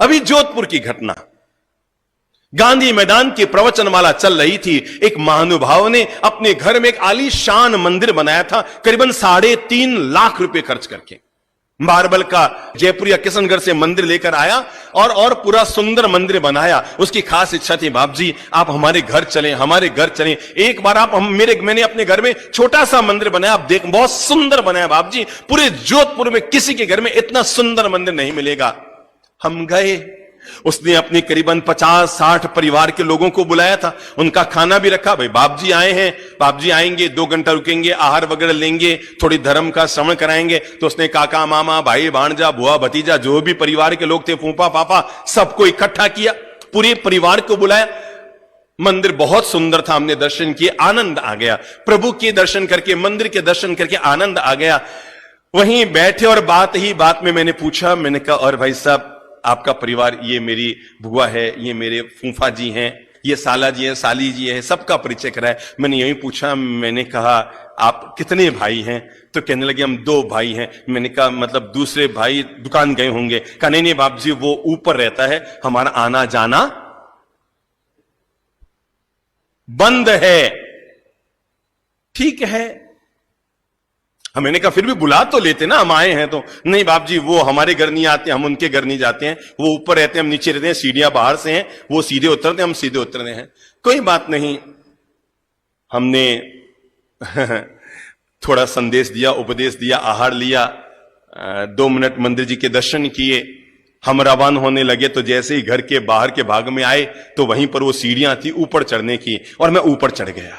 अभी जोधपुर की घटना, गांधी मैदान की प्रवचनमाला चल रही थी। एक महानुभाव ने अपने घर में एक आलीशान मंदिर बनाया था, करीबन 3.5 लाख रुपए खर्च करके। मार्बल का जयपुर या किशनगढ़ से मंदिर लेकर आया और पूरा सुंदर मंदिर बनाया। उसकी खास इच्छा थी, बाप जी आप हमारे घर चलें, हमारे घर चलें, एक बार आप मैंने अपने घर में छोटा सा मंदिर बनाया, आप देख बहुत सुंदर बनाया बाप जी, पूरे जोधपुर में किसी के घर में इतना सुंदर मंदिर नहीं मिलेगा। हम गए, उसने अपने करीबन 50-60 परिवार के लोगों को बुलाया था, उनका खाना भी रखा। भाई बाप जी आए हैं, बाप जी आएंगे, 2 घंटा रुकेंगे, आहार वगैरह लेंगे, थोड़ी धर्म का श्रवण कराएंगे। तो उसने काका मामा भाई भांजा बुआ भतीजा जो भी परिवार के लोग थे, फूफा पापा, सबको इकट्ठा किया, पूरे परिवार को बुलाया। मंदिर बहुत सुंदर था, हमने दर्शन किए, आनंद आ गया। प्रभु के दर्शन करके, मंदिर के दर्शन करके आनंद आ गया। वहीं बैठे और बात ही बात में मैंने पूछा, मैंने कहा और भाई साहब आपका परिवार, ये मेरी बुआ है, ये मेरे फूफा जी हैं, ये साला जी हैं, साली जी हैं, सबका परिचय कराया। मैंने यही पूछा, मैंने कहा आप कितने भाई हैं? तो कहने लगे हम 2 भाई हैं। मैंने कहा मतलब दूसरे भाई दुकान गए होंगे? कहा नहीं बाप जी वो ऊपर रहता है, हमारा आना जाना बंद है। ठीक है, मैंने कहा फिर भी बुला तो लेते ना, हम आए हैं तो। नहीं बाप जी वो हमारे घर नहीं आते, हम उनके घर नहीं जाते हैं, वो ऊपर रहते हैं, हम नीचे रहते हैं, सीढ़ियां बाहर से हैं, वो सीधे उतरते हैं, हम सीधे उतरते हैं। कोई बात नहीं, हमने थोड़ा संदेश दिया, उपदेश दिया, आहार लिया, 2 मिनट मंदिर जी के दर्शन किए, हम रवाना होने लगे। तो जैसे ही घर के बाहर के भाग में आए तो वहीं पर वो सीढ़ियां थी ऊपर चढ़ने की, और मैं ऊपर चढ़ गया।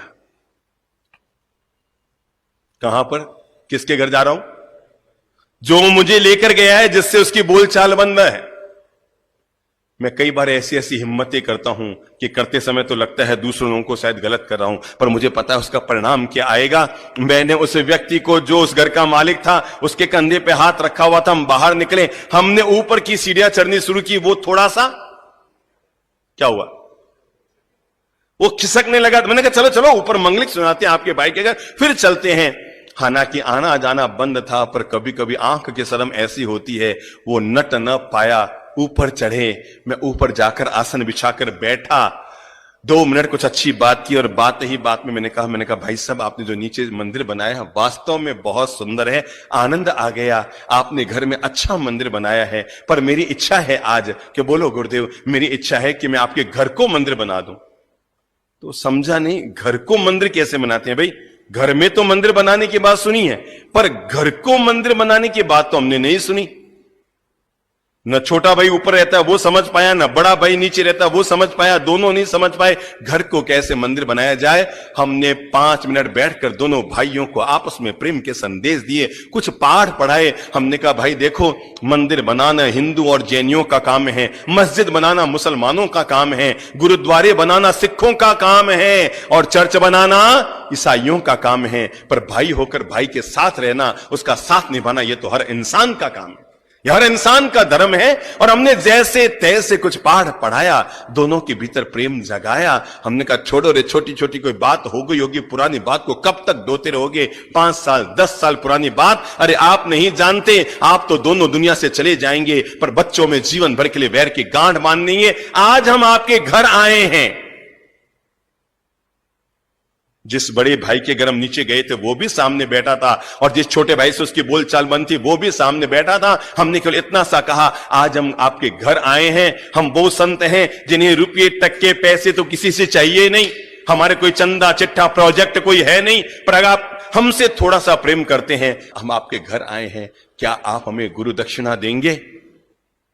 कहां पर, किसके घर जा रहा हूं? जो मुझे लेकर गया है, जिससे उसकी बोलचाल बंद है। मैं कई बार ऐसी हिम्मतें करता हूं कि करते समय तो लगता है दूसरों लोगों को शायद गलत कर रहा हूं, पर मुझे पता है उसका परिणाम क्या आएगा। मैंने उस व्यक्ति को, जो उस घर का मालिक था, उसके कंधे पे हाथ रखा हुआ था, हम बाहर निकले, हमने ऊपर की सीढ़ियां चढ़नी शुरू की। वो थोड़ा सा क्या हुआ, वो खिसकने लगा। मैंने कहा चलो चलो ऊपर मंगलिक सुनाते हैं आपके भाई के घर, फिर चलते हैं। हालांकि आना जाना बंद था, पर कभी कभी आंख की शर्म ऐसी होती है, वो नट न पाया, ऊपर चढ़े। मैं ऊपर जाकर आसन बिछाकर बैठा, 2 मिनट कुछ अच्छी बात की, और बात ही बात में मैंने कहा भाई साहब आपने जो नीचे मंदिर बनाया है वास्तव में बहुत सुंदर है, आनंद आ गया, आपने घर में अच्छा मंदिर बनाया है, पर मेरी इच्छा है आज कि, बोलो गुरुदेव, मेरी इच्छा है कि मैं आपके घर को मंदिर बना दूं। तो समझा नहीं, घर को मंदिर कैसे बनाते हैं भाई? घर में तो मंदिर बनाने की बात सुनी है, पर घर को मंदिर बनाने की बात तो हमने नहीं सुनी। न छोटा भाई ऊपर रहता है वो समझ पाया, न बड़ा भाई नीचे रहता है वो समझ पाया, दोनों नहीं समझ पाए घर को कैसे मंदिर बनाया जाए। हमने 5 मिनट बैठकर दोनों भाइयों को आपस में प्रेम के संदेश दिए, कुछ पाठ पढ़ाए। हमने कहा भाई देखो, मंदिर बनाना हिंदू और जैनियों का काम है, मस्जिद बनाना मुसलमानों का काम है, गुरुद्वारे बनाना सिखों का काम है, और चर्च बनाना ईसाइयों का काम है। पर भाई होकर भाई के साथ रहना, उसका साथ निभाना, यह तो हर इंसान का काम है, हर इंसान का धर्म है। और हमने जैसे तैसे कुछ पाठ पढ़ाया, दोनों के भीतर प्रेम जगाया। हमने कहा छोड़ो रे, छोटी छोटी कोई बात हो गई होगी, पुरानी बात को कब तक ढोते रहोगे, 5 साल 10 साल पुरानी बात, अरे आप नहीं जानते, आप तो दोनों दुनिया से चले जाएंगे, पर बच्चों में जीवन भर के लिए वैर की गांठ बांधनी है। आज हम आपके घर आए हैं, जिस बड़े भाई के घर हम नीचे गए थे वो भी सामने बैठा था, और जिस छोटे भाई से उसकी बोलचाल बंद थी वो भी सामने बैठा था। हमने केवल इतना सा कहा, आज हम आपके घर आए हैं, हम वो संत हैं जिन्हें रुपये टक्के पैसे तो किसी से चाहिए नहीं, हमारे कोई चंदा चिट्ठा प्रोजेक्ट कोई है नहीं, पर अगर आप हमसे थोड़ा सा प्रेम करते हैं, हम आपके घर आए हैं, क्या आप हमें गुरु दक्षिणा देंगे?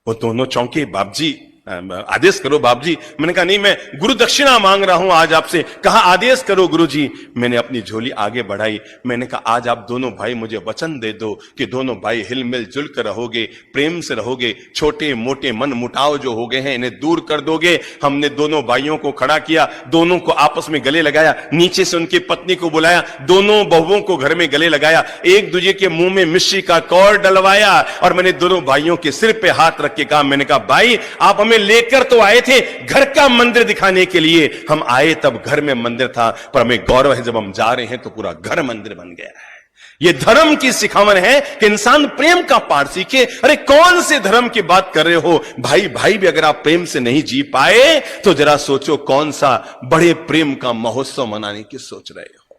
वो दोनों चौंके, बाप जी आदेश करो बाप जी। मैंने कहा नहीं, मैं गुरु दक्षिणा मांग रहा हूं आज आपसे। कहा आदेश करो गुरु जी। मैंने अपनी झोली आगे बढ़ाई, मैंने कहा आज आप दोनों भाई मुझे वचन दे दो कि दोनों भाई हिल मिल जुल कर रहोगे, प्रेम से रहोगे, छोटे मोटे मन मुटाव जो हो गए हैं इन्हें दूर कर दोगे। हमने दोनों भाइयों को खड़ा किया, दोनों को आपस में गले लगाया, नीचे से उनकी पत्नी को बुलाया, दोनों बहुओं को घर में गले लगाया, एक दूसरे के मुंह में मिश्री का कौर डलवाया, और मैंने दोनों भाइयों के सिर पे हाथ रख के कहा, मैंने कहा भाई आप हमें लेकर तो आए थे घर का मंदिर दिखाने के लिए, हम आए तब घर में मंदिर था, पर हमें गौरव है जब हम जा रहे हैं तो पूरा घर मंदिर बन गया है। ये धर्म की सिखावन है कि इंसान प्रेम का पाठ सीखे। अरे कौन से धर्म की बात कर रहे हो भाई? भाई भी अगर आप प्रेम से नहीं जी पाए तो जरा सोचो कौन सा बड़े प्रेम का महोत्सव मनाने की सोच रहे हो।